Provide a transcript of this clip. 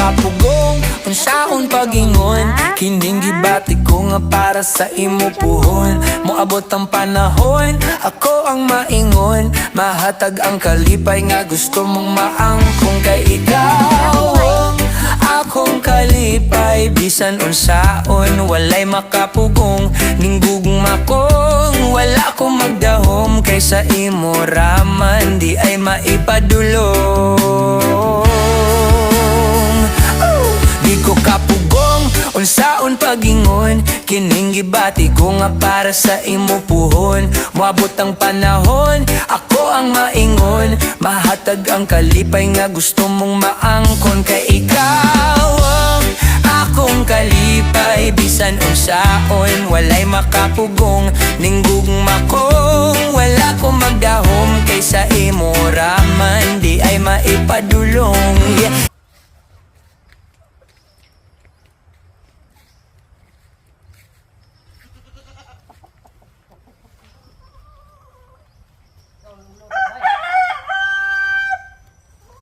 kapugong unsaon pagingon, kining gibati ko nga para sa imo puhon. Moabot ang panahon, ako ang maingon, mahatag ang kalipay nga gusto mong maangkong. Kay ikaw akong kalipay, bisan unsaon walay makapugong. Ning gugma kong wala ko magdahom, kaysa imo raman di ay maipadulong. Di ko kapugong unsaon pagingon, kining gibati ko nga para sa imo puhon. Moabot ang panahon, ako ang maingon, mahatag ang kalipay nga gusto mong maangkon. Kay ikaw akong kalipay, bisan unsaon walay makapugong. Ning gugma kong wala ko magdahom, kaysa imo raman di ay maipadulong.